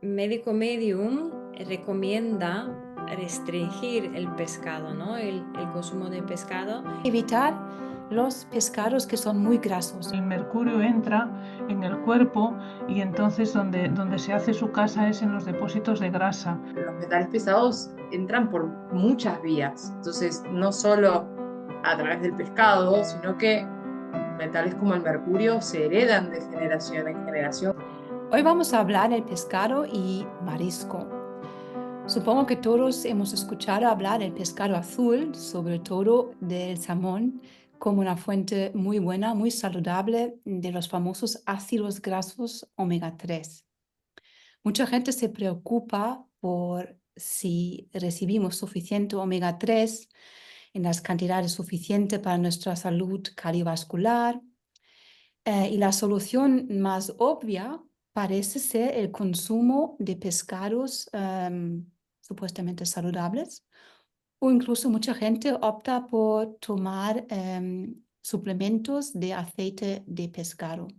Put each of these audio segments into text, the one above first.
Médico Medium recomienda restringir el pescado, ¿no? El consumo de pescado. Evitar los pescados que son muy grasos. El mercurio entra en el cuerpo y entonces donde se hace su casa es en los depósitos de grasa. Los metales pesados entran por muchas vías, entonces no solo a través del pescado, sino que metales como el mercurio se heredan de generación en generación. Hoy vamos a hablar del pescado y marisco. Supongo que todos hemos escuchado hablar del pescado azul, sobre todo del salmón, como una fuente muy buena, muy saludable de los famosos ácidos grasos omega 3. Mucha gente se preocupa por si recibimos suficiente omega 3 en las cantidades suficientes para nuestra salud cardiovascular. Y la solución más obvia parece ser el consumo de pescados supuestamente saludables, o incluso mucha gente opta por tomar suplementos de aceite de pescado.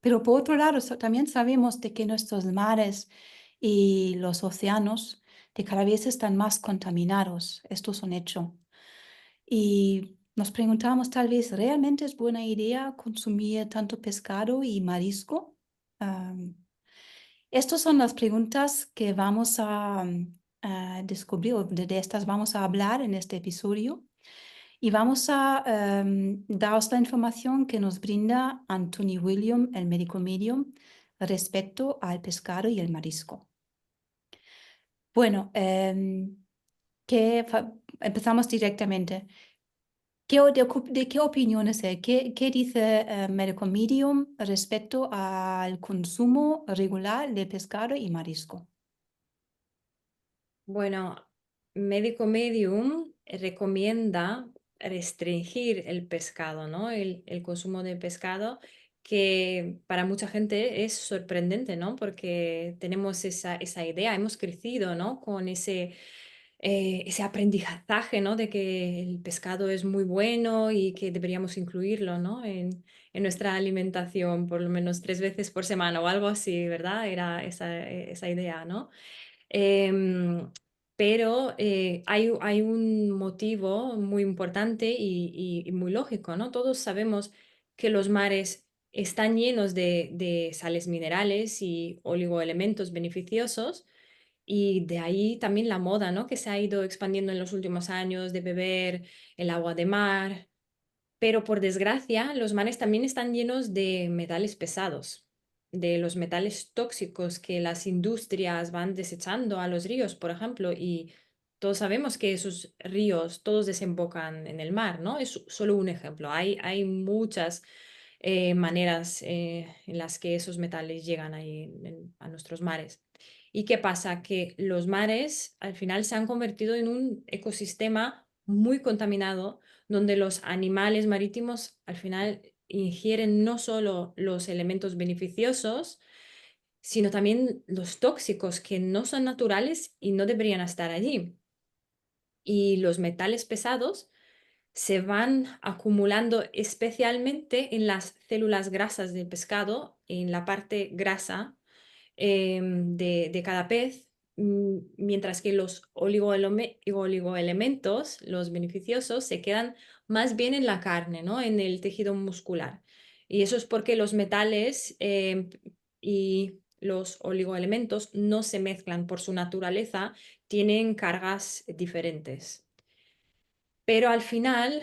Pero por otro lado, también sabemos de que nuestros mares y los océanos de cada vez están más contaminados. Esto es un hecho. Y nos preguntamos tal vez, ¿realmente es buena idea consumir tanto pescado y marisco? Am, Estas son las preguntas que vamos a descubrir, o de estas vamos a hablar en este episodio. Y vamos a daros la información que nos brinda Anthony William, el médico medium, respecto al pescado y el marisco. Bueno, empezamos directamente. ¿De qué opinión es él? ¿Qué dice médico medium respecto al consumo regular de pescado y marisco? Bueno, Médico Medium recomienda restringir el pescado, ¿no? El consumo de pescado, que para mucha gente es sorprendente, ¿no? Porque tenemos esa idea, hemos crecido, ¿no? Con ese aprendizaje, ¿no? De que el pescado es muy bueno y que deberíamos incluirlo, ¿no? En nuestra alimentación por lo menos 3 veces por semana o algo así, ¿verdad? Era esa idea, ¿no? Em, pero hay un motivo muy importante y muy lógico, ¿no? Todos sabemos que los mares están llenos de sales minerales y oligoelementos beneficiosos, y de ahí también la moda, ¿no? Que se ha ido expandiendo en los últimos años de beber el agua de mar. Pero por desgracia, los mares también están llenos de metales pesados, de los metales tóxicos que las industrias van desechando a los ríos, por ejemplo, y todos sabemos que esos ríos todos desembocan en el mar, ¿no? Es solo un ejemplo. Hay muchas maneras en las que esos metales llegan ahí a nuestros mares. ¿Y qué pasa? Que los mares al final se han convertido en un ecosistema muy contaminado, donde los animales marítimos al final ingieren no solo los elementos beneficiosos, sino también los tóxicos que no son naturales y no deberían estar allí. Y los metales pesados se van acumulando especialmente en las células grasas del pescado, en la parte grasa de cada pez, mientras que los oligoelementos, los beneficiosos, se quedan más bien en la carne, ¿no? En el tejido muscular. Y eso es porque los metales y los oligoelementos no se mezclan por su naturaleza, tienen cargas diferentes. Pero al final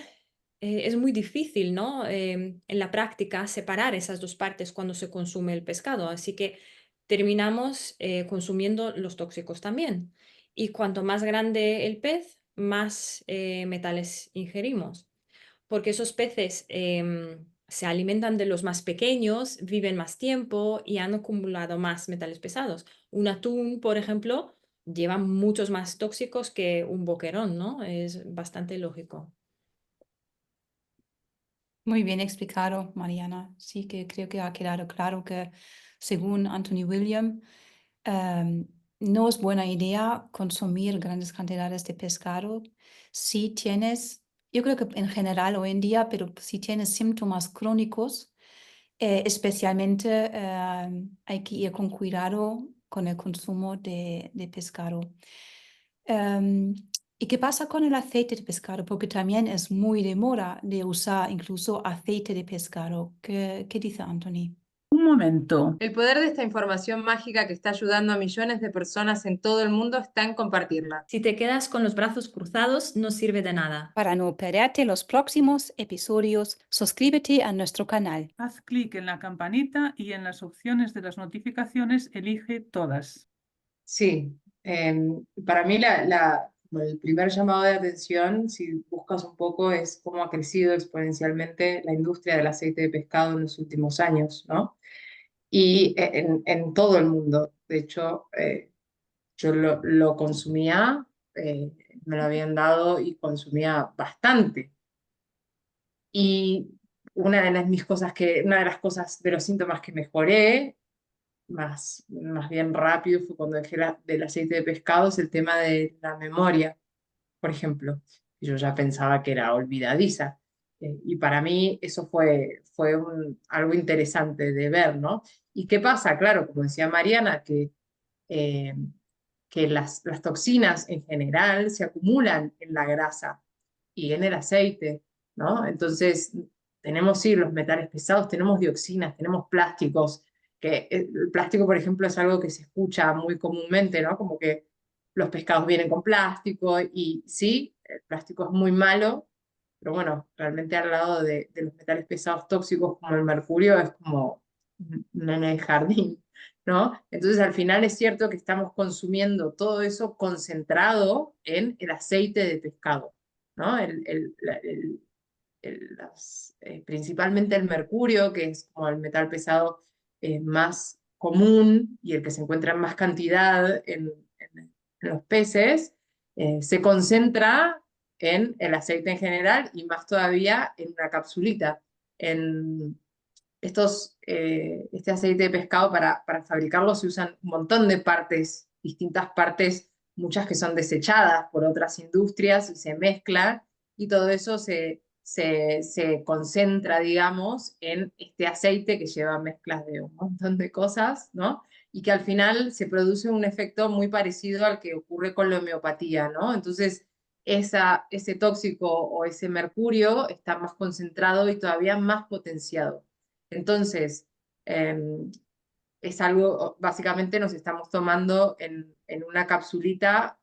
es muy difícil, ¿no? En la práctica separar esas dos partes cuando se consume el pescado, así que terminamos consumiendo los tóxicos también. Y cuanto más grande el pez, más metales ingerimos, porque esos peces se alimentan de los más pequeños, viven más tiempo y han acumulado más metales pesados. Un atún, por ejemplo, lleva muchos más tóxicos que un boquerón, ¿no? Es bastante lógico. Muy bien explicado, Mariana. Sí que creo que ha quedado claro que, según Anthony William, em, no es buena idea consumir grandes cantidades de pescado si tienes, yo creo que en general hoy en día, pero si tienes síntomas crónicos, especialmente hay que ir con cuidado con el consumo de pescado. Em, ¿Y qué pasa con el aceite de pescado? Porque también es muy de moda de usar incluso aceite de pescado. ¿Qué dice Anthony? Un momento. El poder de esta información mágica que está ayudando a millones de personas en todo el mundo está en compartirla. Si te quedas con los brazos cruzados, no sirve de nada. Para no perderte los próximos episodios, suscríbete a nuestro canal. Haz clic en la campanita y en las opciones de las notificaciones elige todas. Sí, para mí como el primer llamado de atención, si buscas un poco, es cómo ha crecido exponencialmente la industria del aceite de pescado en los últimos años, ¿no? Y en todo el mundo. De hecho, yo lo consumía, me lo habían dado y consumía bastante. Y una de las cosas de los síntomas que mejoré más bien rápido fue cuando dejé del aceite de pescado, es el tema de la memoria, por ejemplo. Yo ya pensaba que era olvidadiza. Y para mí eso fue algo interesante de ver, ¿no? ¿Y qué pasa? Claro, como decía Mariana, eh, que las toxinas en general se acumulan en la grasa y en el aceite, ¿no? Entonces, tenemos, sí, los metales pesados, tenemos dioxinas, tenemos plásticos, que el plástico, por ejemplo, es algo que se escucha muy comúnmente, ¿no? Como que los pescados vienen con plástico y sí, el plástico es muy malo, pero bueno, realmente al lado de los metales pesados tóxicos como el mercurio es como un nene de jardín, ¿no? Entonces al final es cierto que estamos consumiendo todo eso concentrado en el aceite de pescado, ¿no? Principalmente el mercurio, que es como el metal pesado más común y el que se encuentra en más cantidad en los peces, se concentra en el aceite en general y más todavía en una capsulita. En este aceite de pescado para fabricarlo se usan un montón de partes, distintas partes, muchas que son desechadas por otras industrias y se mezclan y todo eso se concentra, digamos, en este aceite que lleva mezclas de un montón de cosas, ¿no? Y que al final se produce un efecto muy parecido al que ocurre con la homeopatía, ¿no? Entonces, ese tóxico o ese mercurio está más concentrado y todavía más potenciado. Entonces, es algo, básicamente nos estamos tomando en una capsulita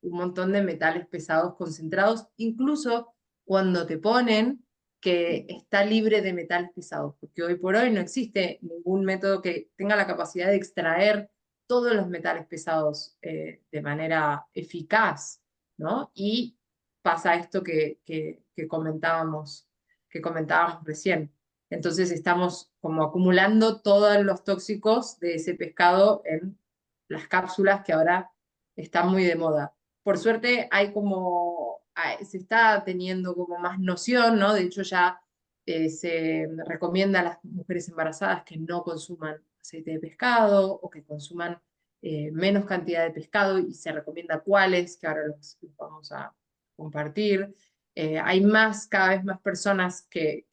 un montón de metales pesados concentrados, incluso cuando te ponen que está libre de metales pesados, porque hoy por hoy no existe ningún método que tenga la capacidad de extraer todos los metales pesados de manera eficaz, ¿no? Y pasa esto que comentábamos recién. Entonces estamos como acumulando todos los tóxicos de ese pescado en las cápsulas que ahora están muy de moda. Por suerte se está teniendo como más noción, ¿no? De hecho ya se recomienda a las mujeres embarazadas que no consuman aceite de pescado o que consuman menos cantidad de pescado y se recomienda cuáles, que ahora los vamos a compartir. Hay cada vez más personas que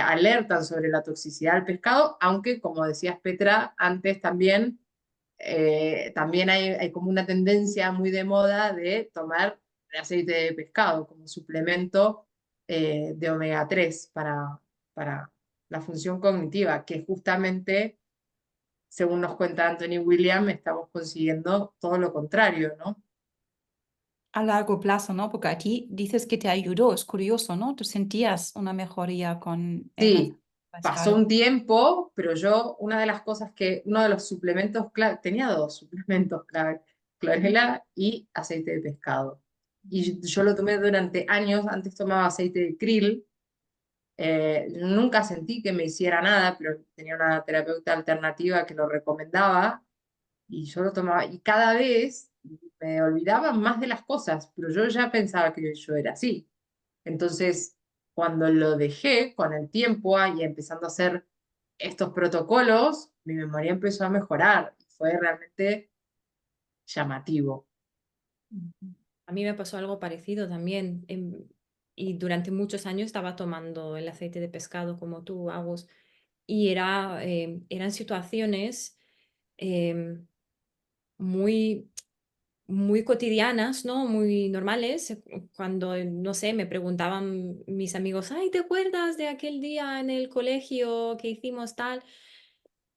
alertan sobre la toxicidad del pescado, aunque, como decías Petra, antes también hay como una tendencia muy de moda de tomar aceite de pescado como suplemento de omega 3 para la función cognitiva, que justamente, según nos cuenta Anthony William, estamos consiguiendo todo lo contrario, ¿no? A largo plazo, ¿no? Porque a ti dices que te ayudó, es curioso, ¿no? Tú sentías una mejoría con el Sí, pasó pescado. un tiempo, pero uno de los suplementos clave, tenía dos suplementos clave, clorela y aceite de pescado. Y yo lo tomé durante años, antes tomaba aceite de krill, nunca sentí que me hiciera nada, pero tenía una terapeuta alternativa que lo recomendaba y yo lo tomaba y cada vez me olvidaba más de las cosas, pero yo ya pensaba que yo era así. Entonces, cuando lo dejé con el tiempo y empezando a hacer estos protocolos, mi memoria empezó a mejorar. Fue realmente llamativo. A mí me pasó algo parecido también. Y durante muchos años estaba tomando el aceite de pescado como tú, Agus. Y eran situaciones em, muy, muy cotidianas, ¿no? Muy normales. Cuando, no sé, me preguntaban mis amigos, ay, ¿te acuerdas de aquel día en el colegio que hicimos tal?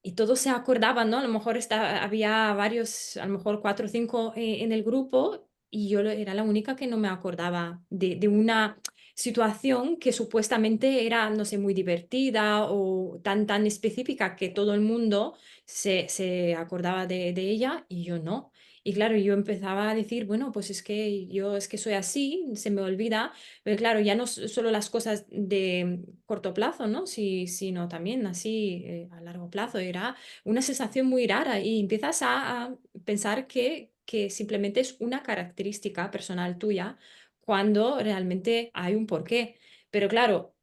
Y todos se acordaban, ¿no? A lo mejor había varios, a lo mejor 4 o 5 en el grupo y yo era la única que no me acordaba de una situación que supuestamente era, no sé, muy divertida o tan específica que todo el mundo se acordaba de ella y yo no. Y claro, yo empezaba a decir, bueno, pues es que yo es que soy así, se me olvida, pero claro, ya no solo las cosas de corto plazo, ¿no? Sino también así a largo plazo. Era una sensación muy rara y empiezas a pensar que simplemente es una característica personal tuya cuando realmente hay un porqué. Pero claro,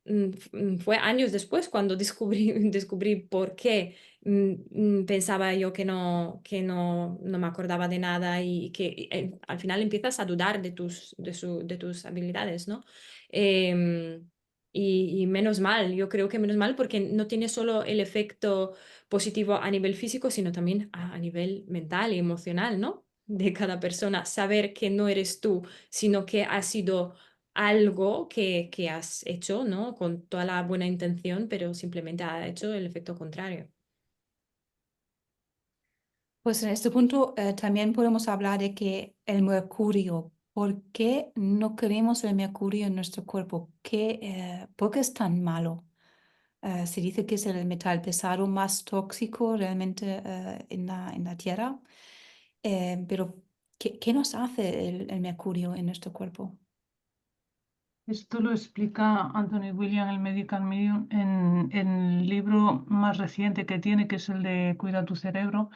fue años después cuando descubrí por qué pensaba yo que no me acordaba de nada y que al final empiezas a dudar de tus habilidades, ¿no? Em, y menos mal, yo creo que menos mal porque no tiene solo el efecto positivo a nivel físico, sino también a nivel mental y emocional, ¿no? De cada persona, saber que no eres tú, sino que ha sido algo que has hecho, ¿no? Con toda la buena intención, pero simplemente ha hecho el efecto contrario. Pues en este punto también podemos hablar de que el mercurio, ¿por qué no queremos el mercurio en nuestro cuerpo? ¿Por qué es tan malo? Se dice que es el metal pesado más tóxico realmente en la Tierra. Pero, ¿qué nos hace el mercurio en nuestro cuerpo? Esto lo explica Anthony William, el Medical Medium, en el libro más reciente que tiene, que es el de Cuida tu cerebro,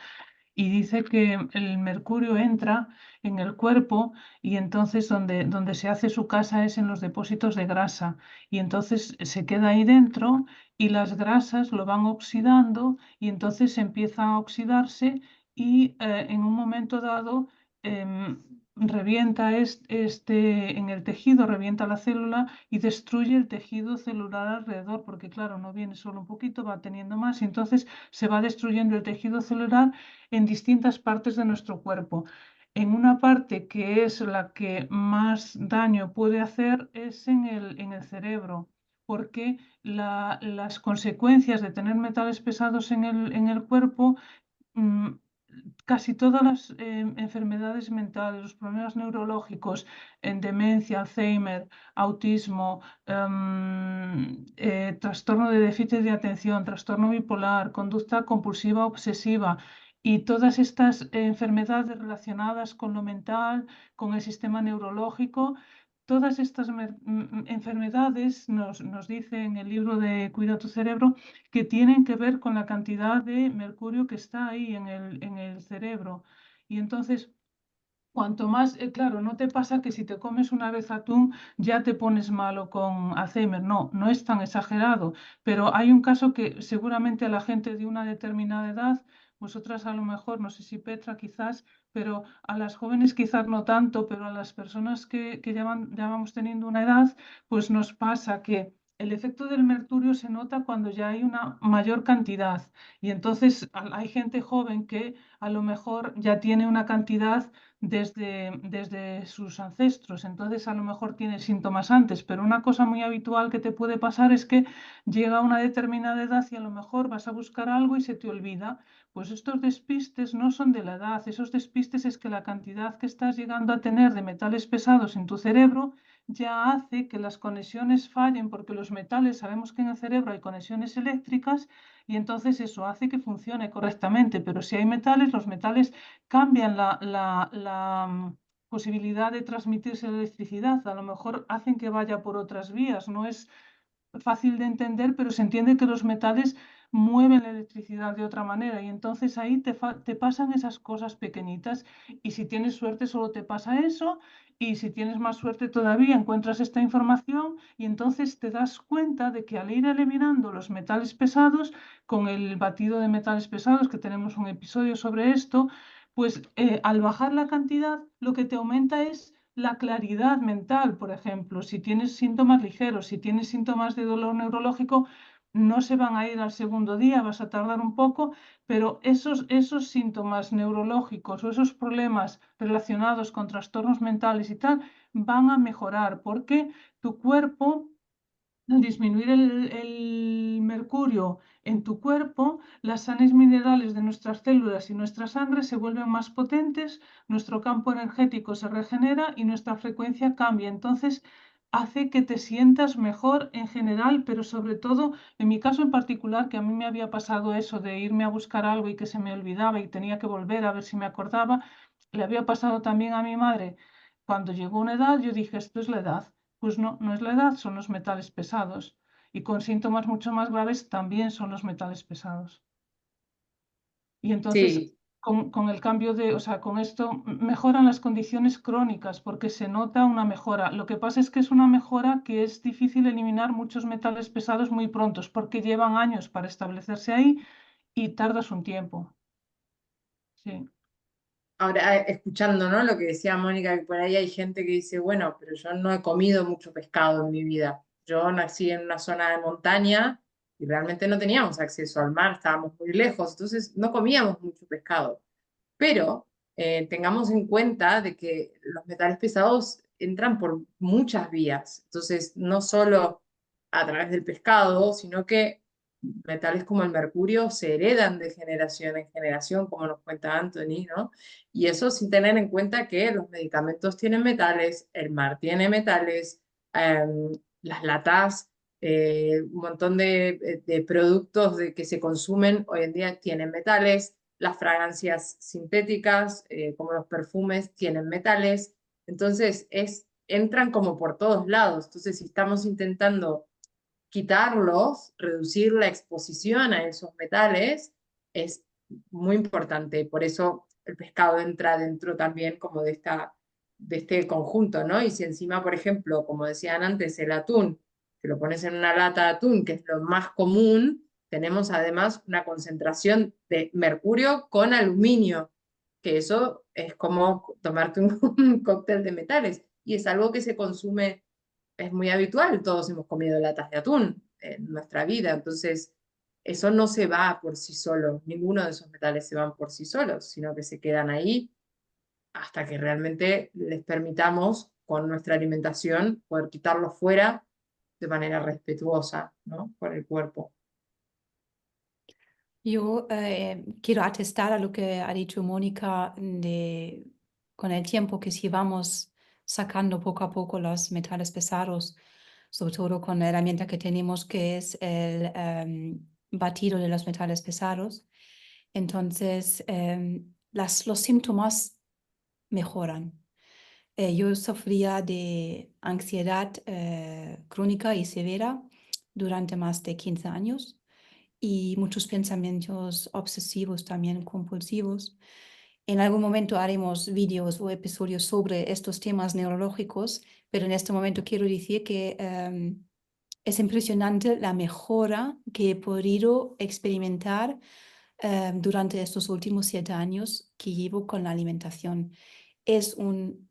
y dice que el mercurio entra en el cuerpo y entonces donde se hace su casa es en los depósitos de grasa y entonces se queda ahí dentro y las grasas lo van oxidando y entonces empieza a oxidarse y en un momento dado revienta en el tejido, revienta la célula y destruye el tejido celular alrededor, porque claro, no viene solo un poquito, va teniendo más y entonces se va destruyendo el tejido celular en distintas partes de nuestro cuerpo. En una parte que es la que más daño puede hacer es en el cerebro, porque las consecuencias de tener metales pesados en el cuerpo, mm, casi todas las enfermedades mentales, los problemas neurológicos, en demencia, Alzheimer, autismo, trastorno de déficit de atención, trastorno bipolar, conducta compulsiva obsesiva y todas estas enfermedades relacionadas con lo mental, con el sistema neurológico. Todas estas enfermedades, nos dice en el libro de Cuida tu cerebro, que tienen que ver con la cantidad de mercurio que está ahí en el cerebro. Y entonces, cuanto más, claro, no te pasa que si te comes una vez atún ya te pones malo con Alzheimer. No, no es tan exagerado, pero hay un caso que seguramente a la gente de una determinada edad, vosotras a lo mejor, no sé si Petra quizás, pero a las jóvenes quizás no tanto, pero a las personas que ya vamos teniendo una edad, pues nos pasa que el efecto del mercurio se nota cuando ya hay una mayor cantidad y entonces hay gente joven que a lo mejor ya tiene una cantidad desde sus ancestros, entonces a lo mejor tiene síntomas antes, pero una cosa muy habitual que te puede pasar es que llega a una determinada edad y a lo mejor vas a buscar algo y se te olvida. Pues estos despistes no son de la edad, esos despistes es que la cantidad que estás llegando a tener de metales pesados en tu cerebro ya hace que las conexiones fallen, porque los metales, sabemos que en el cerebro hay conexiones eléctricas y entonces eso hace que funcione correctamente, pero si hay metales, los metales cambian la posibilidad de transmitirse la electricidad, a lo mejor hacen que vaya por otras vías, no es fácil de entender, pero se entiende que los metales mueven la electricidad de otra manera y entonces ahí te pasan esas cosas pequeñitas y si tienes suerte solo te pasa eso y si tienes más suerte todavía encuentras esta información y entonces te das cuenta de que al ir eliminando los metales pesados con el batido de metales pesados, que tenemos un episodio sobre esto, pues al bajar la cantidad lo que te aumenta es la claridad mental, por ejemplo, si tienes síntomas ligeros, si tienes síntomas de dolor neurológico, no se van a ir al segundo día, vas a tardar un poco, pero esos síntomas neurológicos o esos problemas relacionados con trastornos mentales y tal van a mejorar porque tu cuerpo, al disminuir el mercurio en tu cuerpo, las sales minerales de nuestras células y nuestra sangre se vuelven más potentes, nuestro campo energético se regenera y nuestra frecuencia cambia. Entonces, hace que te sientas mejor en general, pero sobre todo, en mi caso en particular, que a mí me había pasado eso de irme a buscar algo y que se me olvidaba y tenía que volver a ver si me acordaba, le había pasado también a mi madre. Cuando llegó una edad, yo dije, esto es la edad. Pues no, no es la edad, son los metales pesados. Y con síntomas mucho más graves también son los metales pesados. Y entonces, Sí, con el cambio de, o sea, con esto mejoran las condiciones crónicas porque se nota una mejora. Lo que pasa es que es una mejora que es difícil eliminar muchos metales pesados muy prontos porque llevan años para establecerse ahí y tardas un tiempo. Sí. ahora escuchando, ¿no? Lo que decía Mónica, que por ahí hay gente que dice, bueno, pero yo no he comido mucho pescado en mi vida. Yo nací en una zona de montaña y realmente no teníamos acceso al mar, estábamos muy lejos, entonces no comíamos mucho pescado. Pero tengamos en cuenta de que los metales pesados entran por muchas vías. Entonces, no solo a través del pescado, sino que metales como el mercurio se heredan de generación en generación, como nos cuenta Anthony, ¿no? Y eso sin tener en cuenta que los medicamentos tienen metales, el mar tiene metales, las latas, un montón de productos que se consumen hoy en día tienen metales, las fragancias sintéticas, como los perfumes, tienen metales. Entonces, entran como por todos lados. Entonces, si estamos intentando quitarlos, reducir la exposición a esos metales, es muy importante. Por eso el pescado entra dentro también como de este conjunto, ¿no? Y si encima, por ejemplo, como decían antes, el atún, que lo pones en una lata de atún, que es lo más común, tenemos además una concentración de mercurio con aluminio, que eso es como tomarte un cóctel de metales, y es algo que se consume, es muy habitual, todos hemos comido latas de atún en nuestra vida, entonces eso no se va por sí solo, ninguno de esos metales se van por sí solos, sino que se quedan ahí hasta que realmente les permitamos con nuestra alimentación poder quitarlos fuera de manera respetuosa, ¿no? Por el cuerpo. Yo quiero atestar a lo que ha dicho Mónica con el tiempo que sí vamos sacando poco a poco los metales pesados, sobre todo con la herramienta que tenemos que es el batido de los metales pesados. Entonces, los síntomas mejoran. Yo sufría de ansiedad crónica y severa durante más de 15 años y muchos pensamientos obsesivos también compulsivos. En algún momento haremos vídeos o episodios sobre estos temas neurológicos, pero en este momento quiero decir que es impresionante la mejora que he podido experimentar durante estos últimos 7 años que llevo con la alimentación. Es un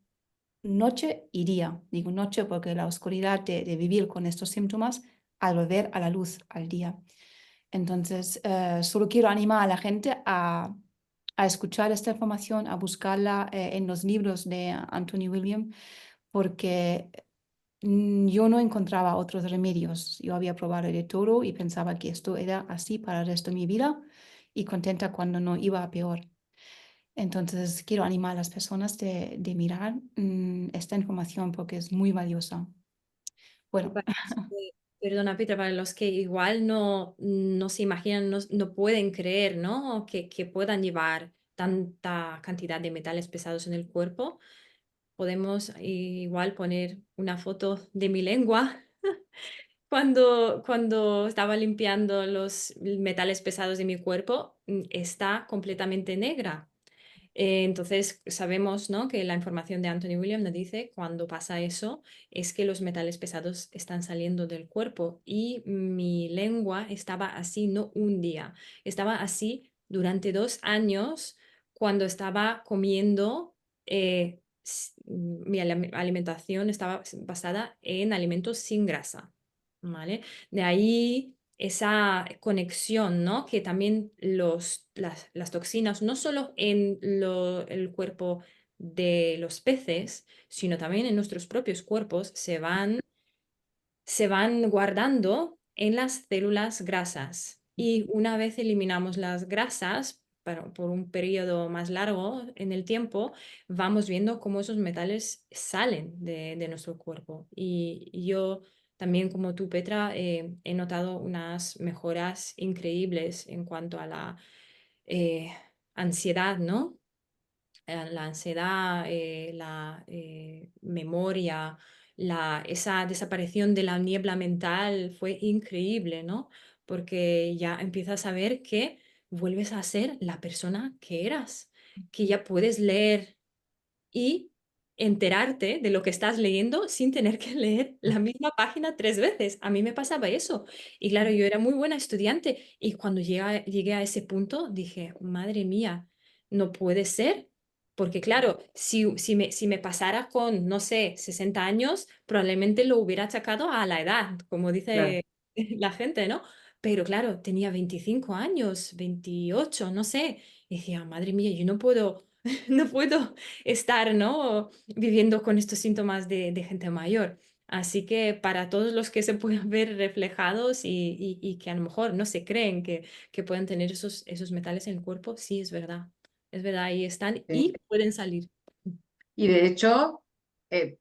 noche y día. Digo noche porque la oscuridad de vivir con estos síntomas al volver a la luz al día. Entonces, solo quiero animar a la gente a escuchar esta información, a buscarla en los libros de Anthony William, porque yo no encontraba otros remedios. Yo había probado de todo y pensaba que esto era así para el resto de mi vida y contenta cuando no iba a peor. Entonces, quiero animar a las personas de mirar esta información porque es muy valiosa. Y Bueno, para los que, perdona, Petra, para los que igual no se imaginan, no pueden creer, ¿no? Que puedan llevar tanta cantidad de metales pesados en el cuerpo, podemos igual poner una foto de mi lengua. Cuando estaba limpiando los metales pesados de mi cuerpo, está completamente negra. Entonces sabemos, ¿no?, que la información de Anthony Williams nos dice cuando pasa eso es que los metales pesados están saliendo del cuerpo y mi lengua estaba así no un día, estaba así durante 2 años cuando estaba comiendo. Mi alimentación estaba basada en alimentos sin grasa, ¿vale? De ahí esa conexión, ¿no? Que también las toxinas, no solo en el cuerpo de los peces, sino también en nuestros propios cuerpos, se van guardando en las células grasas. Y una vez eliminamos las grasas por un periodo más largo en el tiempo, vamos viendo cómo esos metales salen de nuestro cuerpo. Y yo también, como tú, Petra, he notado unas mejoras increíbles en cuanto a la eh, ansiedad, ¿no? La ansiedad, la memoria, esa desaparición de la niebla mental fue increíble, ¿no? Porque ya empiezas a ver que vuelves a ser la persona que eras, que ya puedes leer y enterarte de lo que estás leyendo sin tener que leer la misma página 3 veces. A mí me pasaba eso. Y claro, yo era muy buena estudiante y cuando llegué a ese punto dije, madre mía, no puede ser. Porque claro, si me pasara con, no sé, 60 años, probablemente lo hubiera achacado a la edad, como Claro, dice la gente, ¿no? Pero claro, tenía 25 años, 28, no sé. Y decía, madre mía, yo no puedo, no puedo estar, ¿no? Viviendo con estos síntomas de gente mayor. Así que para todos los que se puedan ver reflejados y que a lo mejor no se creen que pueden tener esos metales en el cuerpo, sí, es verdad, ahí están sí. y pueden salir. Y de hecho,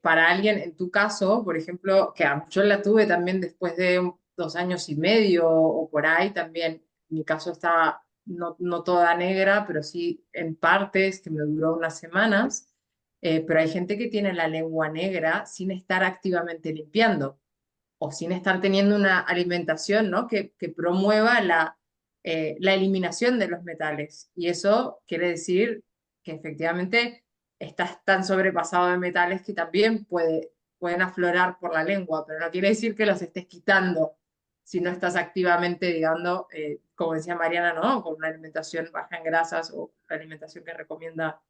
para alguien, en tu caso, por ejemplo, yo la tuve también después de 2 años y medio o por ahí también, mi caso está no toda negra, pero sí en partes, que me duró unas semanas, pero hay gente que tiene la lengua negra sin estar activamente limpiando o sin estar teniendo una alimentación, ¿no? que promueva la eliminación de los metales. Y eso quiere decir que efectivamente estás tan sobrepasado de metales que también pueden aflorar por la lengua, pero no quiere decir que los estés quitando si no estás activamente, digamos, como decía Mariana, ¿no? Con una alimentación baja en grasas o la alimentación que recomienda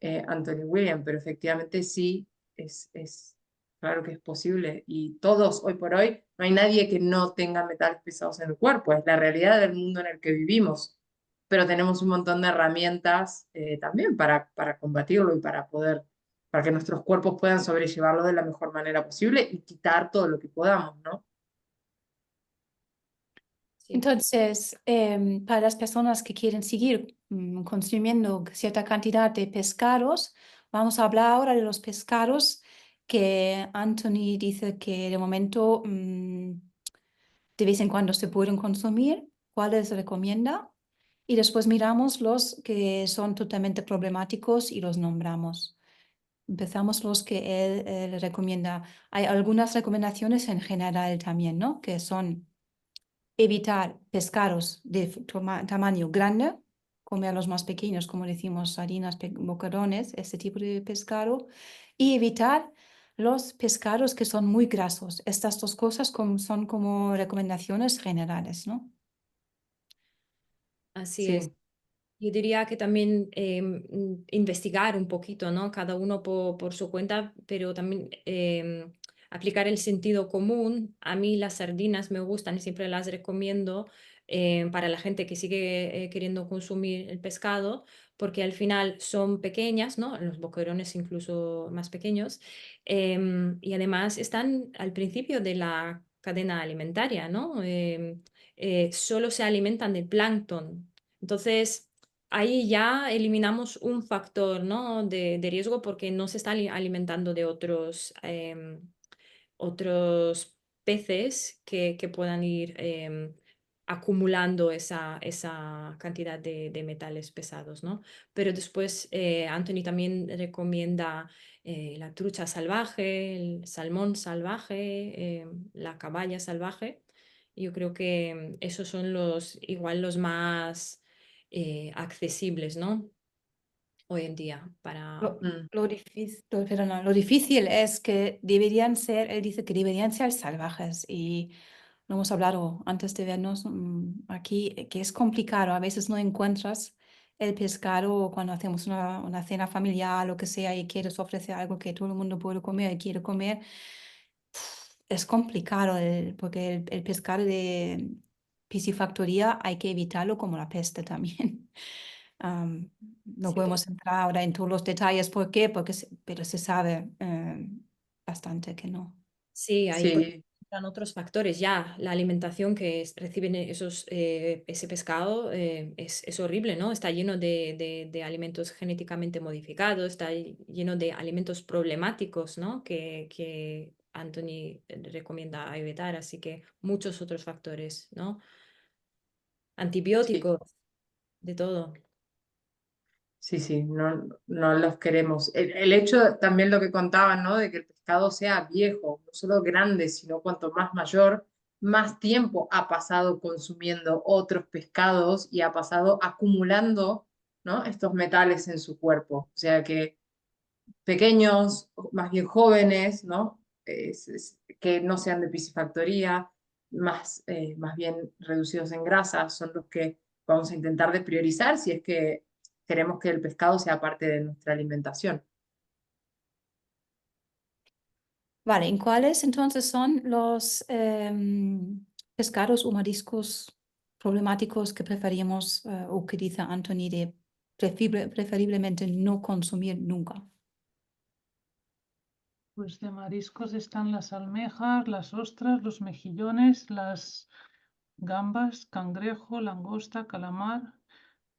Anthony William, pero efectivamente sí es claro que es posible. Y todos, hoy por hoy, no hay nadie que no tenga metales pesados en el cuerpo, es la realidad del mundo en el que vivimos. Pero tenemos un montón de herramientas también para combatirlo y para que nuestros cuerpos puedan sobrellevarlo de la mejor manera posible y quitar todo lo que podamos, ¿no? Sí. Entonces, para las personas que quieren seguir consumiendo cierta cantidad de pescados, vamos a hablar ahora de los pescados que Anthony dice que de momento de vez en cuando se pueden consumir, cuáles recomienda, y después miramos los que son totalmente problemáticos y los nombramos. Empezamos los que él recomienda. Hay algunas recomendaciones en general también, ¿no? Que son evitar pescados de tamaño grande, comer los más pequeños, como decimos, sardinas, boquerones, este tipo de pescado, y evitar los pescados que son muy grasos. Estas dos cosas son como recomendaciones generales, ¿no? Así es. Sí, Yo diría que también investigar un poquito, ¿no? Cada uno por su cuenta, pero también aplicar el sentido común. A mí las sardinas me gustan y siempre las recomiendo para la gente que sigue queriendo consumir el pescado, porque al final son pequeñas, ¿no? Los boquerones incluso más pequeños, y además están al principio de la cadena alimentaria, ¿no? Solo se alimentan de plancton. Entonces, ahí ya eliminamos un factor, ¿no? de riesgo porque no se está alimentando de otros peces que puedan ir acumulando esa cantidad de metales pesados, ¿no? Pero después Anthony también recomienda la trucha salvaje, el salmón salvaje, la caballa salvaje. Yo creo que esos son igual los más accesibles, ¿no? Hoy en día para... mm, Lo difícil es que deberían ser, él dice que deberían ser salvajes y lo hemos hablado antes de vernos aquí, que es complicado. A veces no encuentras el pescado cuando hacemos una cena familiar, lo que sea, y quieres ofrecer algo que todo el mundo puede comer y quiere comer. Es complicado porque el pescado piscifactoría hay que evitarlo como la peste también. No Sí, podemos entrar ahora en todos los detalles por qué, pero se sabe bastante que no. sí, ahí Sí, entran otros factores. Ya, la alimentación que reciben ese pescado es horrible, ¿no? Está lleno de alimentos genéticamente modificados, está lleno de alimentos problemáticos, ¿no? Que Anthony recomienda evitar, así que muchos otros factores, ¿no? sí. Antibióticos, de todo. Sí, sí, no, no los queremos. El hecho también lo que contaban, ¿no? De que el pescado sea viejo, no solo grande, sino cuanto más mayor, más tiempo ha pasado consumiendo otros pescados y ha pasado acumulando, ¿no? Estos metales en su cuerpo. O sea que pequeños, más bien jóvenes, ¿no? Que no sean de piscifactoría, más bien reducidos en grasa, son los que vamos a intentar de priorizar si es que queremos que el pescado sea parte de nuestra alimentación. Vale, ¿en cuáles entonces son los pescados o mariscos problemáticos que preferimos o que dice Anthony de preferiblemente no consumir nunca? Pues de mariscos están las almejas, las ostras, los mejillones, las gambas, cangrejo, langosta, calamar,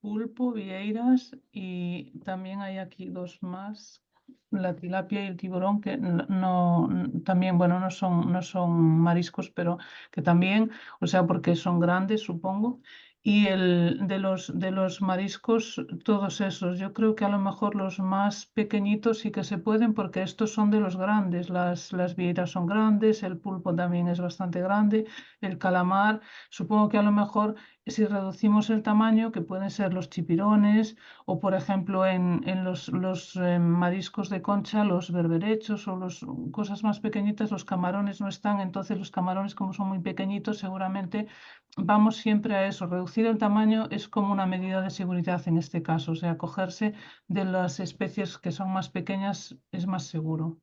pulpo, vieiras y también hay aquí dos más, la tilapia y el tiburón que también, bueno, no son mariscos, pero que también, o sea, porque son grandes, supongo. Y de los mariscos, todos esos, yo creo que a lo mejor los más pequeñitos sí que se pueden, porque estos son de los grandes. Las vieiras son grandes, el pulpo también es bastante grande, el calamar, supongo que a lo mejor si reducimos el tamaño, que pueden ser los chipirones, o por ejemplo en los mariscos de concha, los berberechos o las cosas más pequeñitas, los camarones no están, entonces los camarones como son muy pequeñitos, seguramente vamos siempre a eso. Reducir el tamaño es como una medida de seguridad en este caso, o sea, cogerse de las especies que son más pequeñas es más seguro.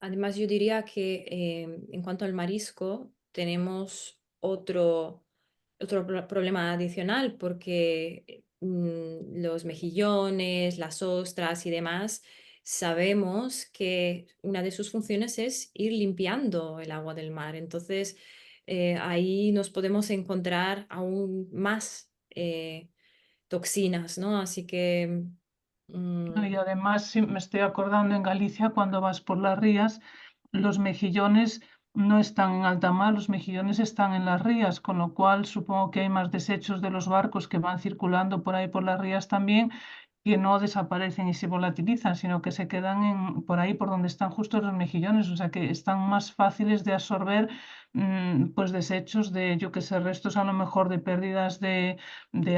Además, yo diría que en cuanto al marisco, tenemos otro problema adicional porque los mejillones, las ostras y demás, sabemos que una de sus funciones es ir limpiando el agua del mar. Entonces, ahí nos podemos encontrar aún más toxinas, ¿no? Así que... No, mm, y además, sí, me estoy acordando en Galicia, cuando vas por las rías, los mejillones no están en alta mar, los mejillones están en las rías, con lo cual supongo que hay más desechos de los barcos que van circulando por ahí por las rías también, que no desaparecen y se volatilizan, sino que se quedan por ahí por donde están justo los mejillones, o sea que están más fáciles de absorber pues desechos de, yo que sé, restos a lo mejor de pérdidas de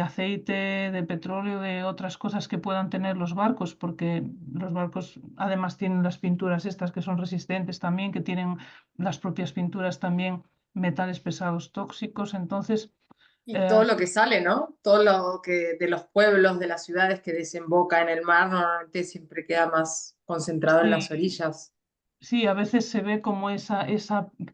aceite, de petróleo, de otras cosas que puedan tener los barcos, porque los barcos además tienen las pinturas estas que son resistentes también, que tienen las propias pinturas también metales pesados tóxicos, entonces... Y todo eh, lo que sale, ¿no? Todo lo que de los pueblos, de las ciudades que desemboca en el mar, normalmente siempre queda más concentrado en sí, las orillas. sí, a veces se ve como esa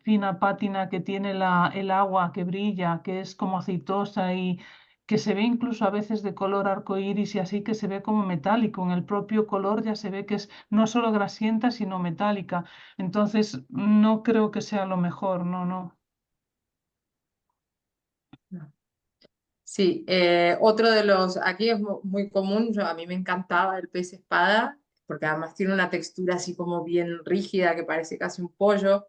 fina pátina que tiene el agua que brilla, que es como aceitosa y que se ve incluso a veces de color arcoíris y así que se ve como metálico. En el propio color ya se ve que es no solo grasienta, sino metálica. Entonces, no creo que sea lo mejor, no, no. Sí, otro de los, aquí es muy común, a mí me encantaba el pez espada, porque además tiene una textura así como bien rígida, que parece casi un pollo,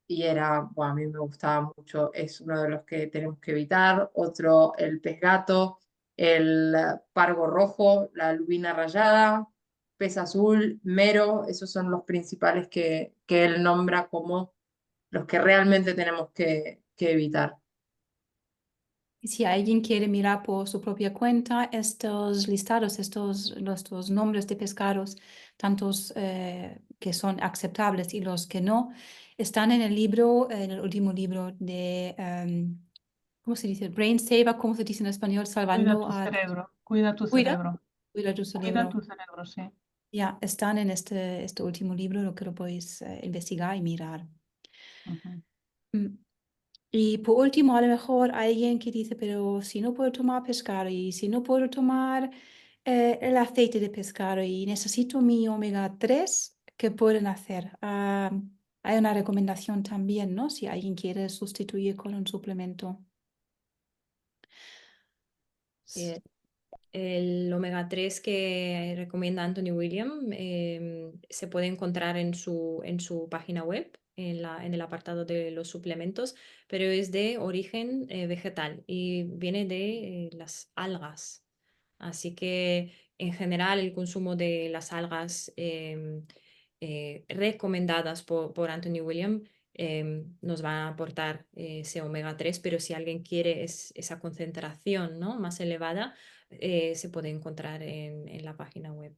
y era, bueno, a mí me gustaba mucho, es uno de los que tenemos que evitar. Otro, el pez gato, el pargo rojo, la lubina rayada, pez azul, mero, esos son los principales que él nombra como los que realmente tenemos que evitar. Y si alguien quiere mirar por su propia cuenta estos listados, estos nombres de pescados, tantos que son aceptables y los que no, están en el libro, en el último libro de, ¿cómo se dice? Brain Saver, ¿cómo se dice en español? Cuida Salvando tu a... cerebro, cuida tu Cuida, cerebro, cuida tu cuida cerebro. tu cerebro, sí. Ya, están en este último libro, lo que lo podéis investigar y mirar. Ujú. Mm. Y por último, a lo mejor alguien que dice, pero si no puedo tomar pescado y si no puedo tomar el aceite de pescado y necesito mi omega 3, ¿qué pueden hacer? Hay una recomendación también, ¿no? Si alguien quiere sustituir con un suplemento. Sí, el omega 3 que recomienda Anthony William se puede encontrar en su página web, en el apartado de los suplementos, pero es de origen vegetal y viene de las algas. Así que en general el consumo de las algas recomendadas por Anthony William nos van a aportar ese omega 3, pero si alguien quiere esa concentración, ¿no?, más elevada, se puede encontrar en la página web.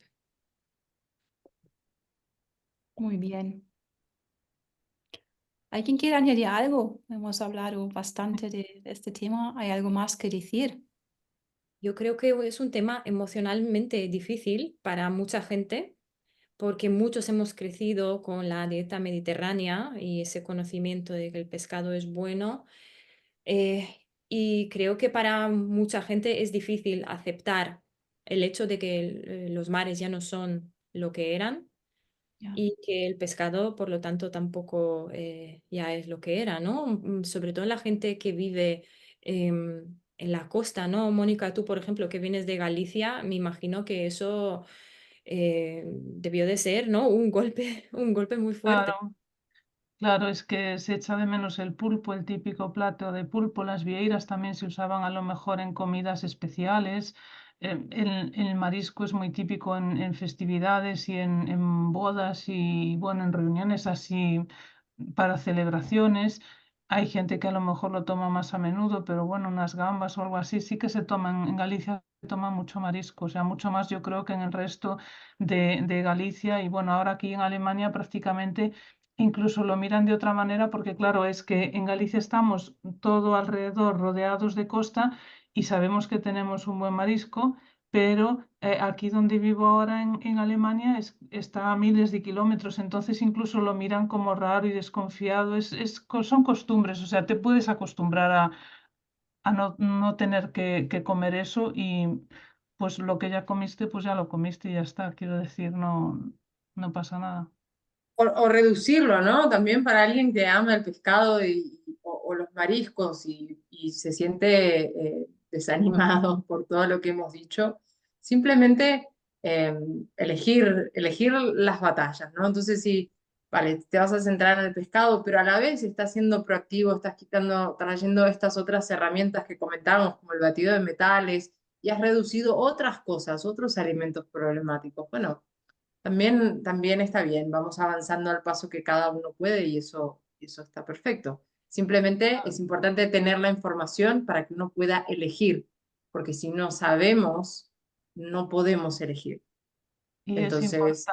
Muy bien. ¿Alguien quiere añadir algo? Hemos hablado bastante de este tema. ¿Hay algo más que decir? Yo creo que es un tema emocionalmente difícil para mucha gente, porque muchos hemos crecido con la dieta mediterránea y ese conocimiento de que el pescado es bueno. Eh, y creo que para mucha gente es difícil aceptar el hecho de que los mares ya no son lo que eran Ya. y que el pescado, por lo tanto, tampoco ya es lo que era, ¿no? Sobre todo la gente que vive en la costa, ¿no? Mónica, tú, por ejemplo, que vienes de Galicia, me imagino que eso debió de ser, ¿no? Un golpe, un golpe muy fuerte. Claro. Claro, es que se echa de menos el pulpo, el típico plato de pulpo. Las vieiras también se usaban a lo mejor en comidas especiales. El marisco es muy típico en festividades y en bodas y bueno, en reuniones así para celebraciones. Hay gente que a lo mejor lo toma más a menudo, pero bueno, unas gambas o algo así sí que se toman. En Galicia se toma mucho marisco, o sea, mucho más yo creo que en el resto de Galicia. Y bueno, ahora aquí en Alemania prácticamente incluso lo miran de otra manera porque claro, es que en Galicia estamos todo alrededor rodeados de costa y sabemos que tenemos un buen marisco, pero aquí donde vivo ahora en Alemania está a miles de kilómetros, entonces incluso lo miran como raro y desconfiado. Son costumbres, o sea, te puedes acostumbrar a no tener que comer eso y pues lo que ya comiste, pues ya lo comiste y ya está. Quiero decir, no pasa nada. O reducirlo, ¿no? También para alguien que ama el pescado o los mariscos y se siente desanimado por todo lo que hemos dicho, simplemente eh, elegir las batallas, ¿no? Entonces, si, vale, te vas a centrar en el pescado, pero a la vez estás siendo proactivo, estás trayendo estas otras herramientas que comentábamos, como el batido de metales, y has reducido otras cosas, otros alimentos problemáticos. Bueno, también está bien, vamos avanzando al paso que cada uno puede y eso está perfecto. Simplemente es importante tener la información para que uno pueda elegir, porque si no sabemos, no podemos elegir. Y Entonces,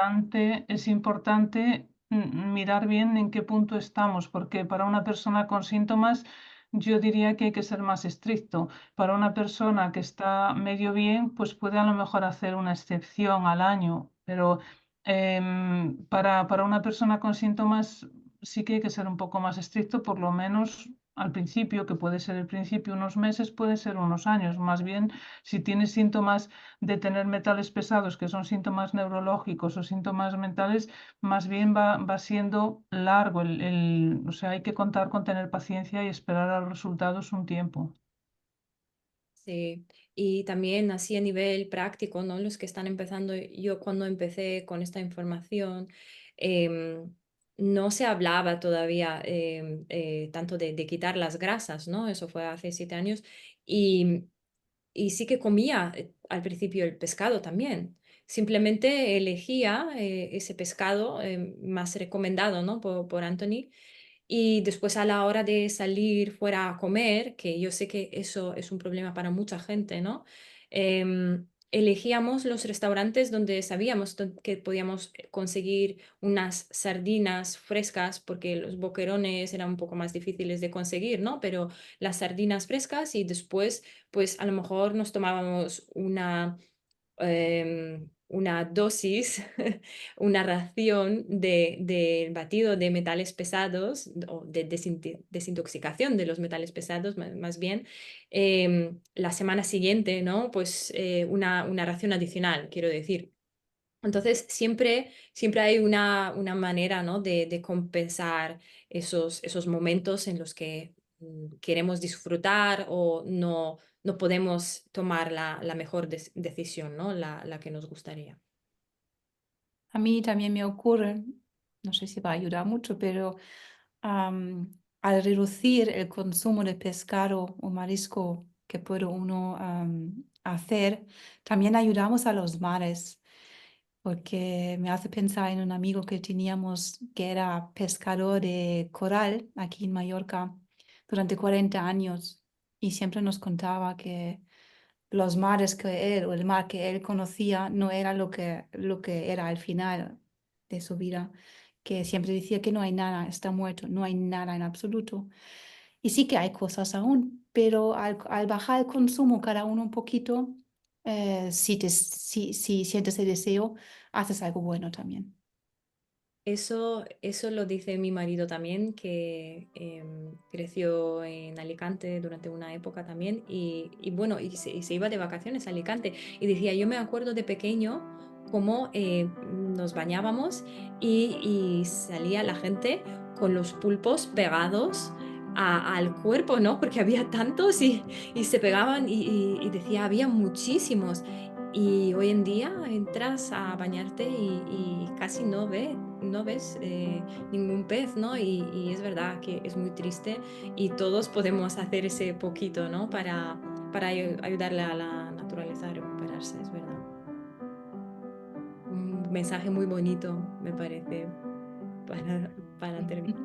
es importante mirar bien en qué punto estamos, porque para una persona con síntomas yo diría que hay que ser más estricto. Para una persona que está medio bien, pues puede a lo mejor hacer una excepción al año, pero para una persona con síntomas sí que hay que ser un poco más estricto, por lo menos al principio, que puede ser el principio unos meses, puede ser unos años. Más bien, si tienes síntomas de tener metales pesados, que son síntomas neurológicos o síntomas mentales, más bien va siendo largo. O sea, hay que contar con tener paciencia y esperar a los resultados un tiempo. Sí, y también así a nivel práctico, ¿no? Los que están empezando, yo cuando empecé con esta información, em, no se hablaba todavía tanto de quitar las grasas, ¿no? Eso fue hace 7 años. Y, y sí que comía al principio el pescado también. Simplemente elegía ese pescado más recomendado, ¿no? Por Anthony. Y después a la hora de salir fuera a comer, que yo sé que eso es un problema para mucha gente, ¿no? Elegíamos los restaurantes donde sabíamos que podíamos conseguir unas sardinas frescas, porque los boquerones eran un poco más difíciles de conseguir, ¿no? Pero las sardinas frescas y después, pues a lo mejor nos tomábamos una una dosis, una ración de batido de metales pesados o de desintoxicación de los metales pesados, más bien, la semana siguiente, ¿no? Pues una ración adicional, quiero decir. Entonces, siempre hay una manera, ¿no? de compensar esos momentos en los que queremos disfrutar o no podemos tomar la mejor decisión, ¿no? La que nos gustaría. A mí también me ocurre, no sé si va a ayudar mucho, pero al reducir el consumo de pescado o marisco que puede uno hacer, también ayudamos a los mares, porque me hace pensar en un amigo que teníamos que era pescador de coral aquí en Mallorca durante 40 años y siempre nos contaba que los mares que él o el mar que él conocía no era lo que era al final de su vida, que siempre decía que no hay nada, está muerto, no hay nada en absoluto. Y sí que hay cosas aún, pero al bajar el consumo cada uno un poquito, si sientes el deseo, haces algo bueno también. Eso lo dice mi marido también, que creció en Alicante durante una época también y bueno, y se iba de vacaciones a Alicante y decía, yo me acuerdo de pequeño cómo nos bañábamos y salía la gente con los pulpos pegados al cuerpo, ¿no? Porque había tantos y se pegaban y decía, había muchísimos. Y hoy en día entras a bañarte y casi no ves ningún pez, ¿no? Y es verdad que es muy triste y todos podemos hacer ese poquito, ¿no? Para ayudarle a la naturaleza a recuperarse, es verdad. Un mensaje muy bonito, me parece, para terminar.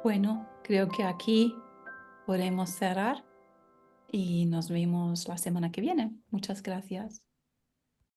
Bueno, creo que aquí podemos cerrar y nos vemos la semana que viene. Muchas gracias.